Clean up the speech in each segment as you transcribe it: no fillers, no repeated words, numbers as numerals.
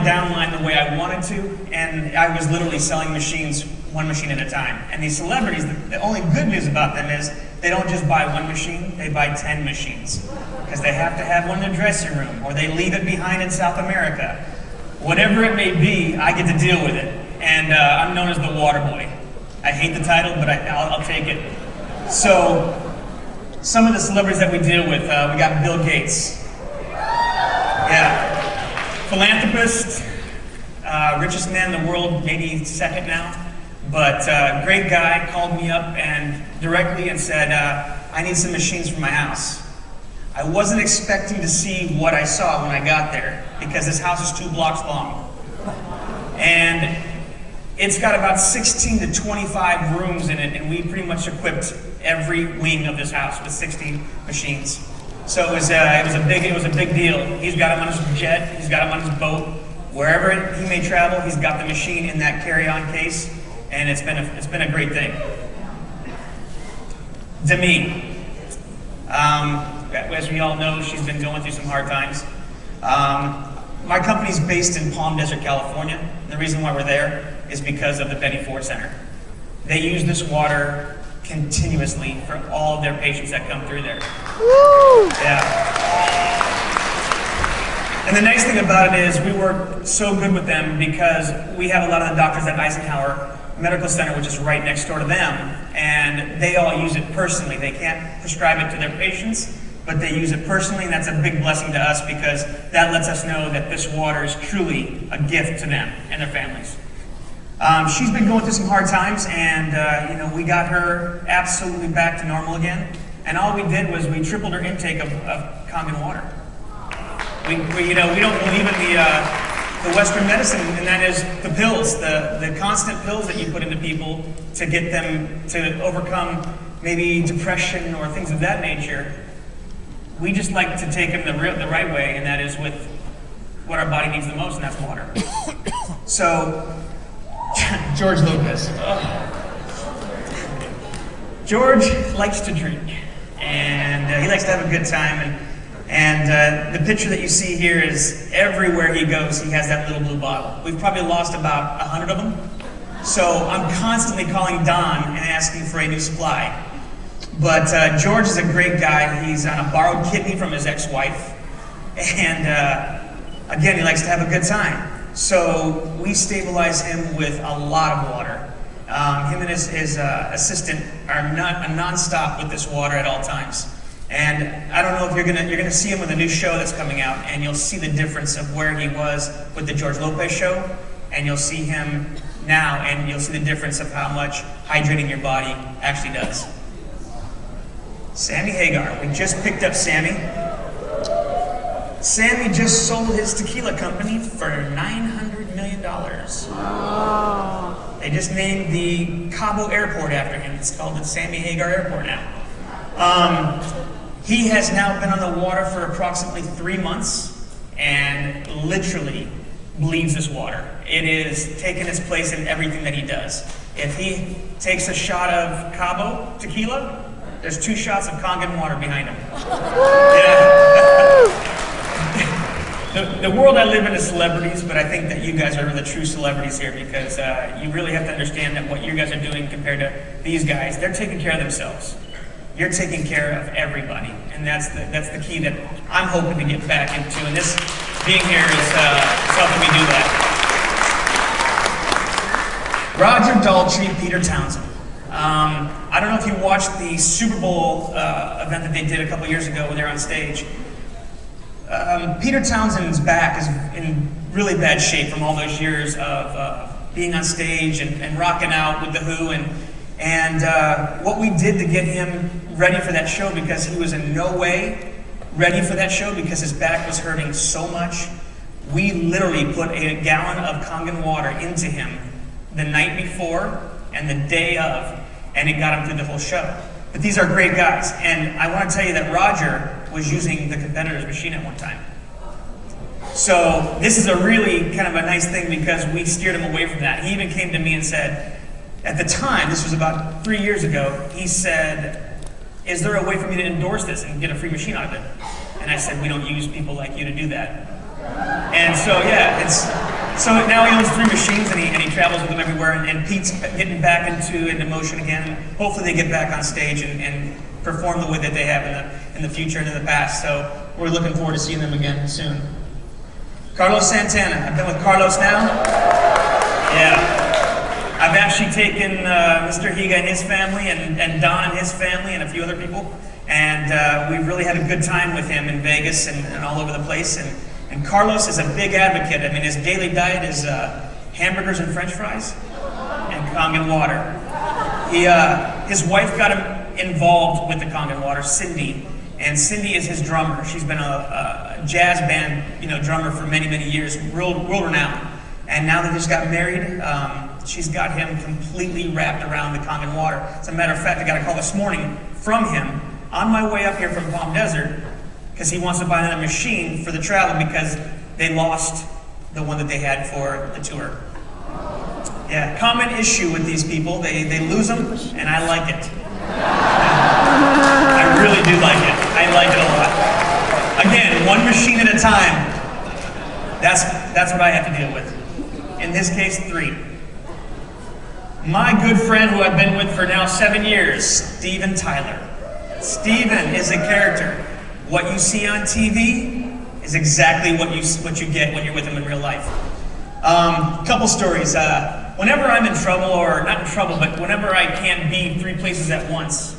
downline the way I wanted to, and I was literally selling machines one machine at a time. And these celebrities, the only good news about them is they don't just buy one machine, they buy 10 machines. Because they have to have one in their dressing room, or they leave it behind in South America. Whatever it may be, I get to deal with it. And I'm known as the water boy. I hate the title, but I'll take it. So, some of the celebrities that we deal with, we got Bill Gates. Yeah. Philanthropist, richest man in the world, maybe second now. But great guy, called me up and directly and said, I need some machines for my house. I wasn't expecting to see what I saw when I got there, because this house is 2 blocks long. And it's got about 16 to 25 rooms in it, and we pretty much equipped every wing of this house with 60 machines. So it was a big deal. He's got them on his jet, he's got them on his boat. Wherever he may travel, he's got the machine in that carry-on case, and it's been a great thing. Demi. As we all know, she's been going through some hard times. My company's based in Palm Desert, California. The reason why we're there is because of the Betty Ford Center. They use this water continuously for all of their patients that come through there. Woo! Yeah. And the nice thing about it is we work so good with them because we have a lot of the doctors at Eisenhower Medical Center, which is right next door to them, and they all use it personally. They can't prescribe it to their patients, but they use it personally, and that's a big blessing to us because that lets us know that this water is truly a gift to them and their families. She's been going through some hard times, and we got her absolutely back to normal again. And all we did was we tripled her intake of Kangen water. We don't believe in the Western medicine, and that is the pills, the constant pills that you put into people to get them to overcome maybe depression or things of that nature. We just like to take them the right way, and that is with what our body needs the most, and that's water. So, George Lopez. George likes to drink, and he likes to have a good time. And the picture that you see here is everywhere he goes, he has that little blue bottle. We've probably lost about 100 of them. So I'm constantly calling Don and asking for a new supply. But George is a great guy. He's on a borrowed kidney from his ex-wife. And again, he likes to have a good time. So we stabilize him with a lot of water. Him and his assistant are non-stop with this water at all times. And I don't know if you're gonna see him with a new show that's coming out, and you'll see the difference of where he was with the George Lopez show, and you'll see him now, and you'll see the difference of how much hydrating your body actually does. Sammy Hagar, we just picked up Sammy. Sammy just sold his tequila company for $900 million. Oh. They just named the Cabo Airport after him. It's called the Sammy Hagar Airport now. He has now been on the water for approximately 3 months and literally bleeds this water. It is taking its place in everything that he does. If he takes a shot of Cabo tequila, there's 2 shots of Kangen water behind him. Yeah. The world I live in is celebrities, but I think that you guys are the true celebrities here because you really have to understand that what you guys are doing compared to these guys, they're taking care of themselves. You're taking care of everybody, and that's the key that I'm hoping to get back into, and this being here is helping me do that. Roger Daltrey, Peter Townsend. I don't know if you watched the Super Bowl event that they did a couple years ago when they were on stage. Peter Townsend's back is in really bad shape from all those years of being on stage and rocking out with The Who, and what we did to get him ready for that show, because he was in no way ready for that show because his back was hurting so much, we literally put a gallon of Kangen water into him the night before and the day of, and it got him through the whole show. But these are great guys, and I want to tell you that Roger was using the competitor's machine at one time. So this is a really kind of a nice thing because we steered him away from that. He even came to me and said, at the time, this was about 3 years ago, he said, is there a way for me to endorse this and get a free machine out of it? And I said, we don't use people like you to do that. And so, yeah, So now he owns 3 machines, and he travels with them everywhere. And Pete's getting back into motion again. Hopefully, they get back on stage and perform the way that they have in the future and in the past. So we're looking forward to seeing them again soon. Carlos Santana. I've been with Carlos now. Yeah. I've actually taken Mr. Higa and his family, and Don and his family, and a few other people, and we've really had a good time with him in Vegas and all over the place. And Carlos is a big advocate. I mean, his daily diet is hamburgers and French fries and Kangen water. His wife got him involved with the Kangen water, Cindy, and Cindy is his drummer. She's been a jazz band, drummer for many, many years, world renowned. And now that they just got married, she's got him completely wrapped around the Kangen water. As a matter of fact, I got a call this morning from him on my way up here from Palm Desert because he wants to buy another machine for the travel because they lost the one that they had for the tour. Yeah, common issue with these people. They lose them, and I like it. I really do like it. I like it a lot. Again, one machine at a time. That's what I have to deal with. In this case, 3. My good friend who I've been with for now 7 years, Steven Tyler. Steven is a character. What you see on TV is exactly what you get when you're with him in real life. Couple stories. Whenever I'm in trouble, or not in trouble, but whenever I can't be 3 places at once,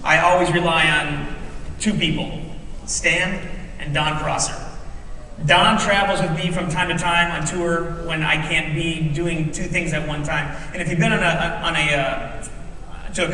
I always rely on 2 people, Stan and Don Prosser. Don travels with me from time to time on tour when I can't be doing 2 things at one time. And if you've been to a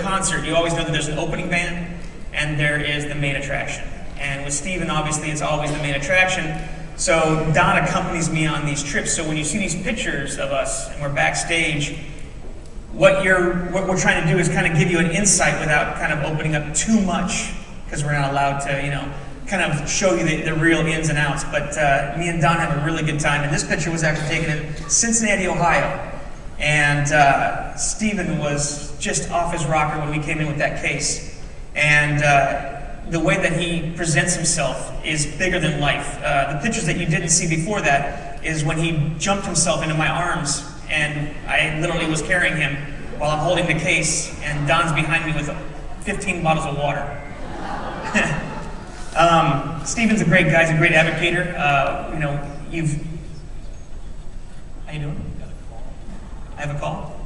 concert, you always know that there's an opening band and there is the main attraction. And with Steven, obviously, it's always the main attraction. So Don accompanies me on these trips. So when you see these pictures of us and we're backstage, what we're trying to do is kind of give you an insight without kind of opening up too much, because we're not allowed to, kind of show you the real ins and outs. But me and Don have a really good time. And this picture was actually taken in Cincinnati, Ohio. And Steven was just off his rocker when we came in with that case. And the way that he presents himself is bigger than life. The pictures that you didn't see before that is when he jumped himself into my arms, and I literally was carrying him while I'm holding the case, and Don's behind me with 15 bottles of water. Steven's a great guy. He's a great advocator. How you doing? I have a call.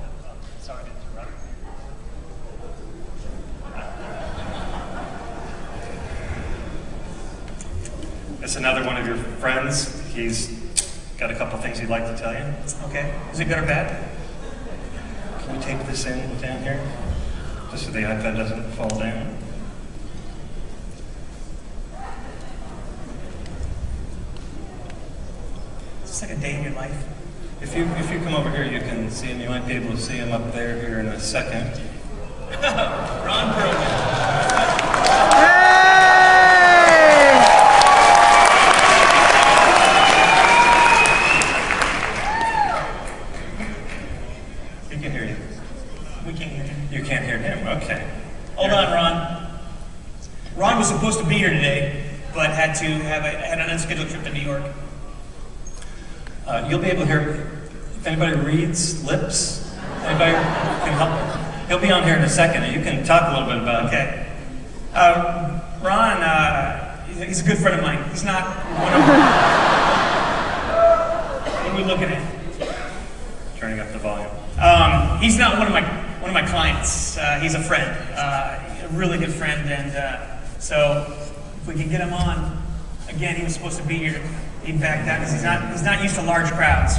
Sorry to interrupt. It's another one of your friends. He's got a couple things he'd like to tell you. Okay. Is it good or bad? Can we tape this in down here? Just so the iPad doesn't fall down. It's like a day in your life. If you come over here, you can see him. You might be able to see him up there here in a second. Ron Perlman. He can hear you. We can't hear him. You can't hear him? Okay. Hold on, Ron. Ron was supposed to be here today, but had an unscheduled trip to New York. You'll be able to hear if anybody reads lips. Anybody can help. He'll be on here in a second, and you can talk a little bit about it. Okay. Ron, he's a good friend of mine. He's not one of What are we looking at? Turning up the volume. He's not one of my clients. He's a friend, a really good friend, and so if we can get him on, again, he was supposed to be here. He backed out because he's not used to large crowds.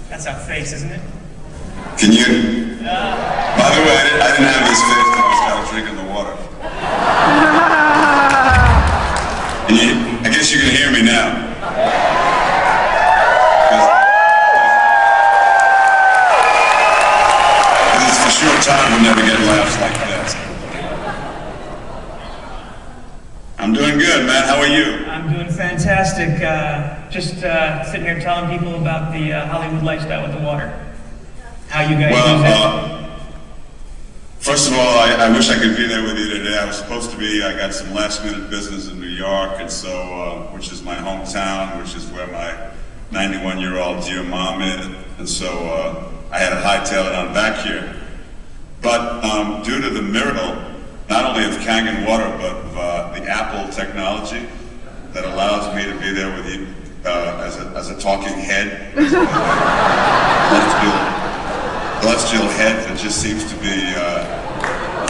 That's our face, isn't it? Can you? By the way, I didn't have this face when I was kind of drinking the water. I guess you can hear me now. Because it's for a short time, we'll never get laughs like this. I'm doing good, man. How are you? I'm doing fantastic. Just sitting here telling people about the Hollywood lifestyle with the water. How you guys use it. First of all, I wish I could be there with you today. I was supposed to be. I got some last-minute business in New York, and so, which is my hometown, which is where my 91-year-old dear mom is, and so I had to hightail it on back here. But due to the miracle, not only of Kangen water, but of the Apple technology that allows me to be there with you as a talking head, celestial head that just seems to be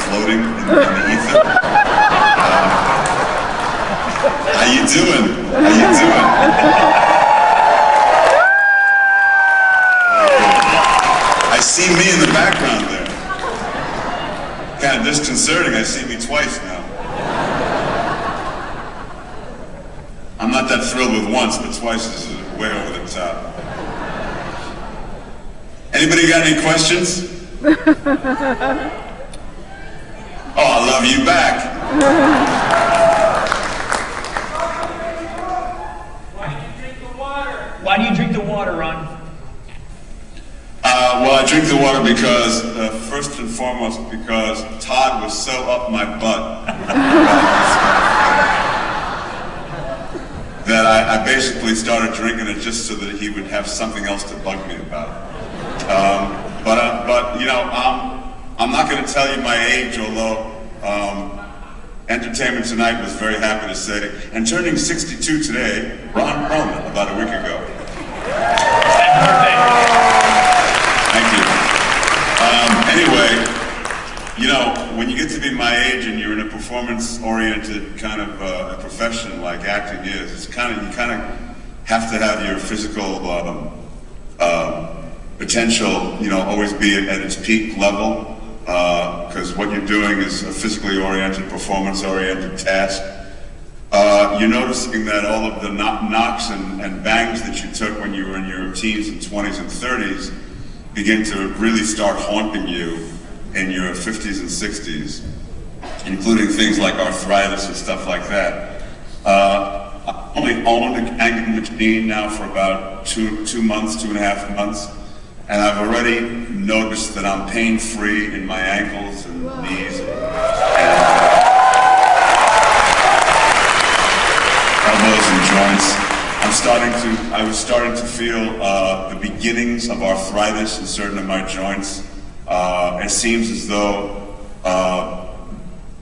floating in the ether. How you doing? How you doing? I see me in the background there. Kind of disconcerting. I see me twice now. I'm not that thrilled with once, but twice is way over the top. Anybody got any questions? Oh, I love you back. Why do you drink the water? Why do you drink the water, Ron? Well, I drink the water because, first and foremost, because Todd was so up my butt that I basically started drinking it just so that he would have something else to bug me about. But you know, I'm not going to tell you my age, although Entertainment Tonight was very happy to say, and turning 62 today, Ron Perlman, about a week ago. Thank you. Anyway, you know, when you get to be my age and you're in a performance-oriented kind of a profession like acting is, it's you kind of have to have your physical potential, you know, always be at its peak level, because what you're doing is a physically oriented, performance-oriented task. You're noticing that all of the knocks and bangs that you took when you were in your teens and 20s and 30s begin to really start haunting you in your 50s and 60s, including things like arthritis and stuff like that. I've only owned a Kangen machine now for about 2 months, 2.5 months, and I've already noticed that I'm pain-free in my ankles and knees and elbows and joints. I was starting to feel the beginnings of arthritis in certain of my joints. It seems as though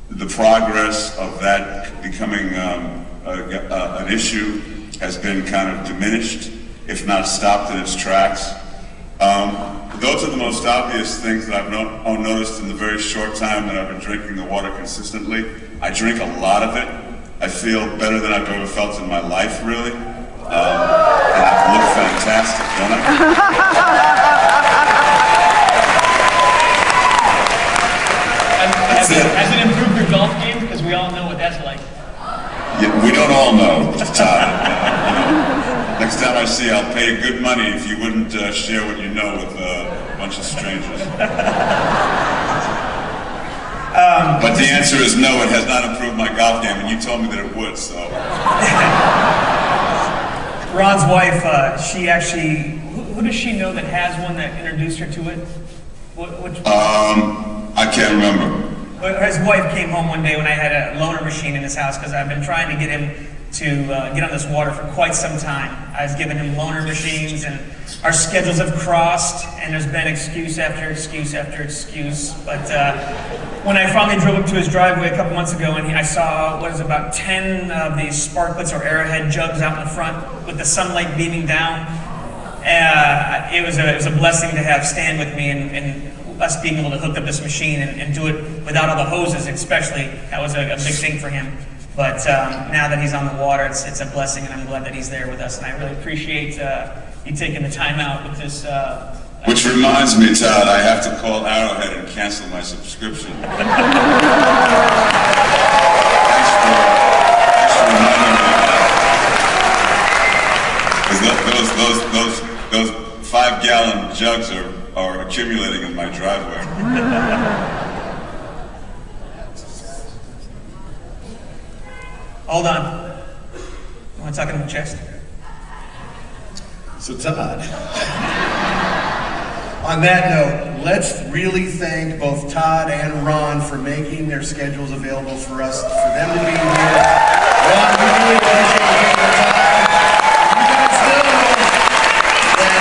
the progress of that becoming an issue has been kind of diminished, if not stopped in its tracks. Those are the most obvious things that I've noticed in the very short time that I've been drinking the water consistently. I drink a lot of it. I feel better than I've ever felt in my life, really. And I look fantastic, don't I? Has it improved your golf game? Because we all know what that's like. Yeah, we don't all know, Todd. Next time I see you, I'll pay you good money if you wouldn't share what you know with a bunch of strangers. But the answer is no, it has not improved my golf game, and you told me that it would, so. Ron's wife, she actually, who does she know that has one that introduced her to it? I can't remember. His wife came home one day when I had a loaner machine in his house, because I've been trying to get him to get on this water for quite some time. I was giving him loaner machines, and our schedules have crossed, and there's been excuse after excuse after excuse. But when I finally drove up to his driveway a couple months ago, and I saw, what is it, about 10 of these Sparklets or Arrowhead jugs out in the front with the sunlight beaming down, it was a blessing to have Stan with me, and us being able to hook up this machine and do it without all the hoses, especially. That was a big thing for him. But now that he's on the water, it's a blessing, and I'm glad that he's there with us. And I really appreciate you taking the time out with this. Which reminds me, Todd, I have to call Arrowhead and cancel my subscription. Thanks for reminding me. Because those 5-gallon jugs are accumulating in my driveway. Hold on. You want to talk in the chest? So Todd, On that note, let's really thank both Todd and Ron for making their schedules available for us, for them to be here. Ron, we really appreciate you taking the time. You guys know that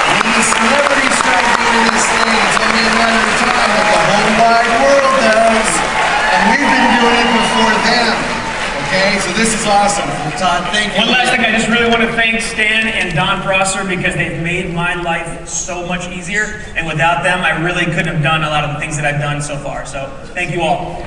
when the celebrities start doing this thing, it's only a matter of time that the whole wide world does. And we've been doing it before them. Okay, so this is awesome. Todd, thank you. One last thing, I just really want to thank Stan and Don Prosser because they've made my life so much easier, and without them, I really couldn't have done a lot of the things that I've done so far. So, thank you all.